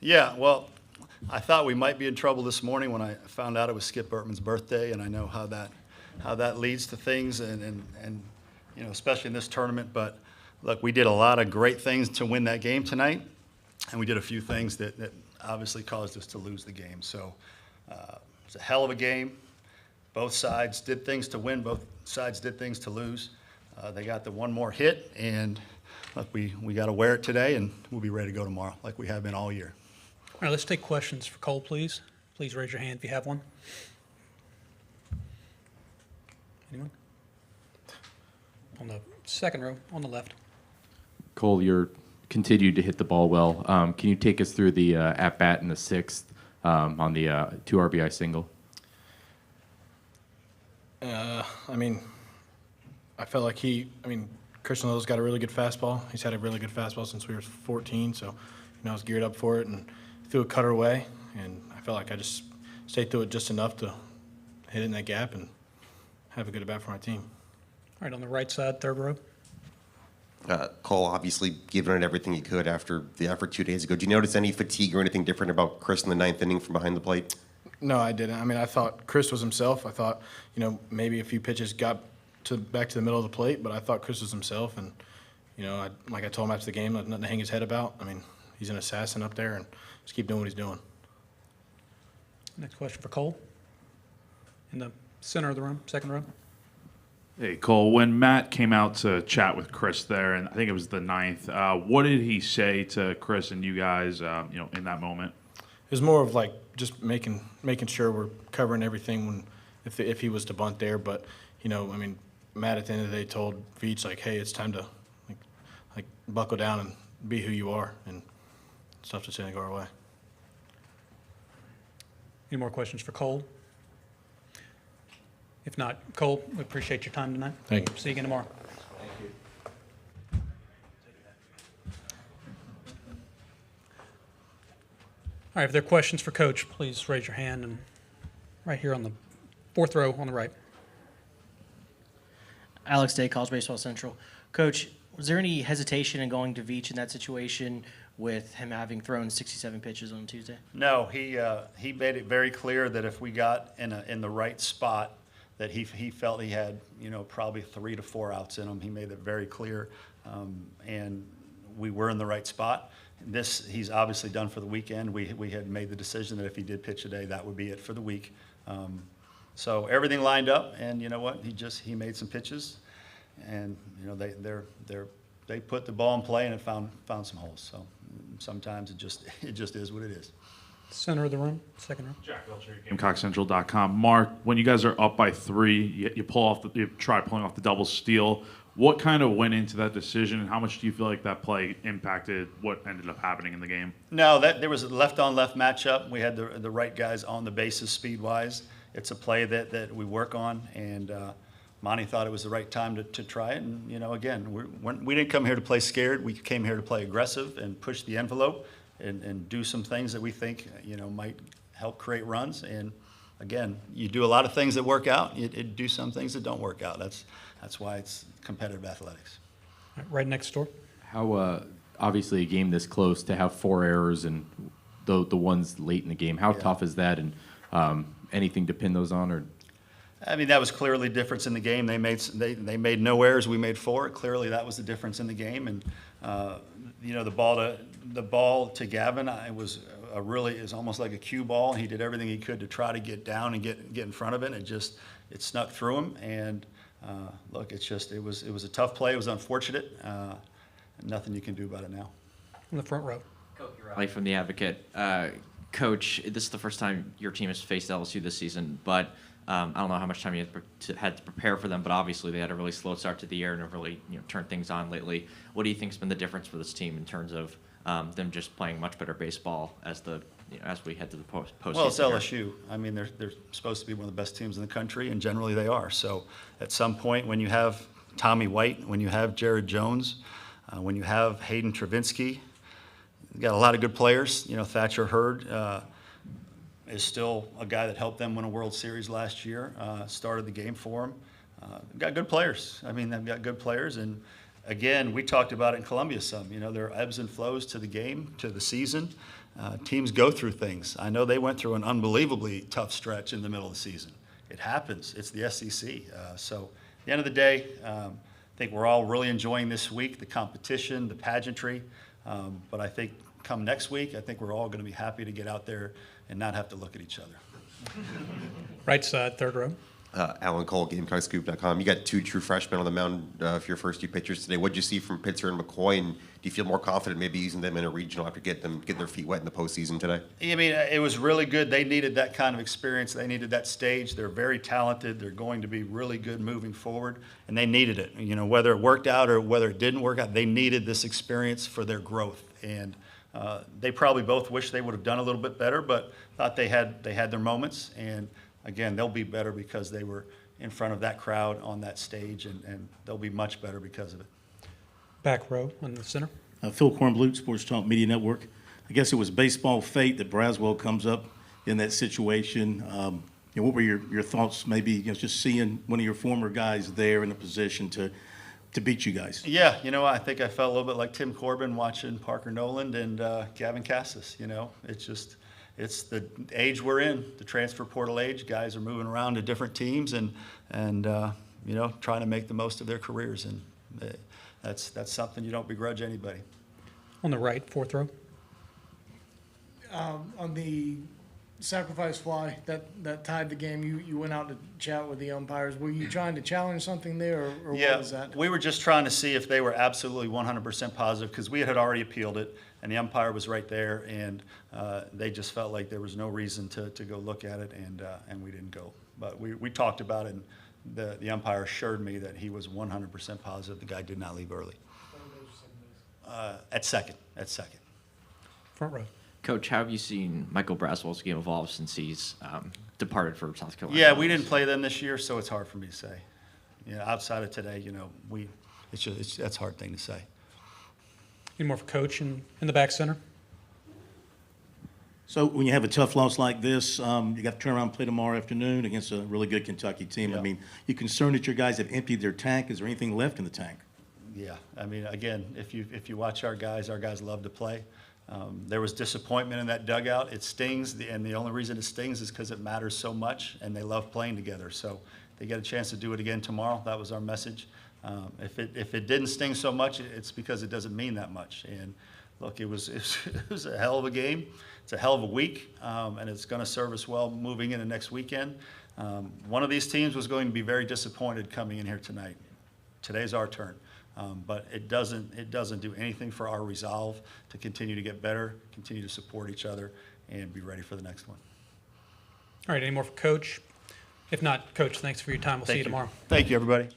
Yeah, well, I thought we might be in trouble this morning when I found out it was Skip Bertman's birthday, and I know how that leads to things, and especially in this tournament. But look, we did a lot of great things to win that game tonight, and we did a few things that obviously caused us to lose the game. So it's a hell of a game. Both sides did things to win. Both sides did things to lose. They got the one more hit, and look, we got to wear it today, and we'll be ready to go tomorrow like we have been all year. All right, let's take questions for Cole, please. Please raise your hand if you have one. Anyone? On the second row, on the left. Cole, you're continued to hit the ball well. Can you take us through the at-bat in the sixth on the 2 RBI single? I felt like Christian Little's got a really good fastball. He's had a really good fastball since we were 14, so I was geared up for it and threw a cutter away, and I felt like I just stayed through it just enough to hit it in that gap and have a good at-bat for my team. All right, on the right side, third row. Cole, obviously giving it everything he could after the effort 2 days ago. Do you notice any fatigue or anything different about Chris in the ninth inning from behind the plate? No, I didn't. I thought Chris was himself. I thought, maybe a few pitches got back to the middle of the plate, but I thought Chris was himself. And, like I told him after the game, nothing to hang his head about. He's an assassin up there, and just keep doing what he's doing. Next question for Cole. In the center of the room, second row. Hey, Cole, when Matt came out to chat with Chris there, and I think it was the ninth, what did he say to Chris and you guys, in that moment? It was more of like just making sure we're covering everything if he was to bunt there. But, Matt at the end of the day told Veach, like, hey, it's time to like buckle down and be who you are, and stuff just didn't go our way. Any more questions for Cole? If not, Cole, we appreciate your time tonight. Thank you. See you again tomorrow. All right, if there are questions for Coach, please raise your hand, and right here on the fourth row on the right. Alex Day, College Baseball Central. Coach, was there any hesitation in going to Veach in that situation with him having thrown 67 pitches on Tuesday? No, he made it very clear that if we got in the right spot, that he felt he had probably 3 to 4 outs in him. He made it very clear, and we were in the right spot. This he's obviously done for the weekend. We had made the decision that if he did pitch today, that would be it for the week. So everything lined up, and you know what? He made some pitches, and they put the ball in play, and it found some holes. So sometimes it just is what it is. Center of the room, second row. Jack Belcher, GamecockCentral.com. Mark, when you guys are up by 3, you try pulling off the double steal. What kind of went into that decision, and how much do you feel like that play impacted what ended up happening in the game? No, there was a left-on-left matchup. We had the right guys on the bases speed-wise. It's a play that we work on, and Monty thought it was the right time to try it. And, again, we didn't come here to play scared. We came here to play aggressive and push the envelope and do some things that we think, might help create runs. And, again, you do a lot of things that work out. You do some things that don't work out. That's why it's competitive athletics. Right next door. How obviously a game this close to have 4 errors and the ones late in the game, how tough is that, and anything to pin those on? Or that was clearly difference in the game. They made no errors. We made 4. Clearly that was the difference in the game. And the ball to Gavin, it was is almost like a cue ball. He did everything he could to try to get down and get in front of it. It snuck through him. And look, it was a tough play. It was unfortunate. Nothing you can do about it now. In the front row. Riley from The Advocate. Coach, this is the first time your team has faced LSU this season, but I don't know how much time you had to prepare for them, but obviously they had a really slow start to the year and have really turned things on lately. What do you think has been the difference for this team in terms of them just playing much better baseball as we head to the postseason? Well, it's LSU. They're supposed to be one of the best teams in the country, and generally they are. So at some point when you have Tommy White, when you have Jared Jones, when you have Hayden Travinski, you've got a lot of good players. Thatcher Hurd is still a guy that helped them win a World Series last year, started the game for them. They've got good players. They've got good players. And, again, we talked about it in Columbia some. There are ebbs and flows to the game, to the season. teams go through things. I know they went through an unbelievably tough stretch in the middle of the season. It happens. It's the SEC. So at the end of the day, I think we're all really enjoying this week, the competition, the pageantry. But I think come next week, I think we're all going to be happy to get out there and not have to look at each other. Right side, third row. Alan Cole, GamecockScoop.com. You got 2 true freshmen on the mound for your first 2 pitchers today. What did you see from Pitzer and McCoy, and do you feel more confident maybe using them in a regional after getting their feet wet in the postseason today? I mean, it was really good. They needed that kind of experience. They needed that stage. They're very talented. They're going to be really good moving forward, and they needed it. You know, whether it worked out or whether it didn't work out, they needed this experience for their growth. And they probably both wish they would have done a little bit better, but thought they had their moments. And again, they'll be better because they were in front of that crowd on that stage, and they'll be much better because of it. Back row in the center. Phil Kornblut, Sports Talk Media Network. I guess it was baseball fate that Braswell comes up in that situation. What were your thoughts, maybe just seeing one of your former guys there in a position to beat you guys? Yeah, I think I felt a little bit like Tim Corbin watching Parker Noland and Gavin Cassis. It's the age we're in, the transfer portal age. Guys are moving around to different teams and trying to make the most of their careers, and that's something you don't begrudge anybody. On the right, fourth row. On the sacrifice fly that tied the game, you went out to chat with the umpires. Were you trying to challenge something there, or Yeah, what was that? we were just trying to see if they were absolutely 100% positive, because we had already appealed it, and the umpire was right there, and they just felt like there was no reason to go look at it, and we didn't go. But we talked about it, and the umpire assured me that he was 100% positive the guy did not leave early. At second. Front row. Coach, how have you seen Michael Braswell's game evolve since he's departed for South Carolina? Yeah, we didn't play them this year, so it's hard for me to say. Outside of today, that's a hard thing to say. Any more for Coach in the back center? So when you have a tough loss like this, you got to turn around and play tomorrow afternoon against a really good Kentucky team. Yeah. I mean, you concerned that your guys have emptied their tank? Is there anything left in the tank? Yeah, I mean, again, if you watch our guys love to play. There was disappointment in that dugout. It stings, and the only reason it stings is because it matters so much, and they love playing together. So they get a chance to do it again tomorrow. That was our message. If it didn't sting so much, it's because it doesn't mean that much. And look, it was a hell of a game. It's a hell of a week, and it's going to serve us well moving into next weekend. One of these teams was going to be very disappointed coming in here tonight. Today's our turn. But it doesn't do anything for our resolve to continue to get better, continue to support each other, and be ready for the next one. All right, any more for Coach? If not, Coach, thanks for your time. We'll see you tomorrow. Thank you, everybody.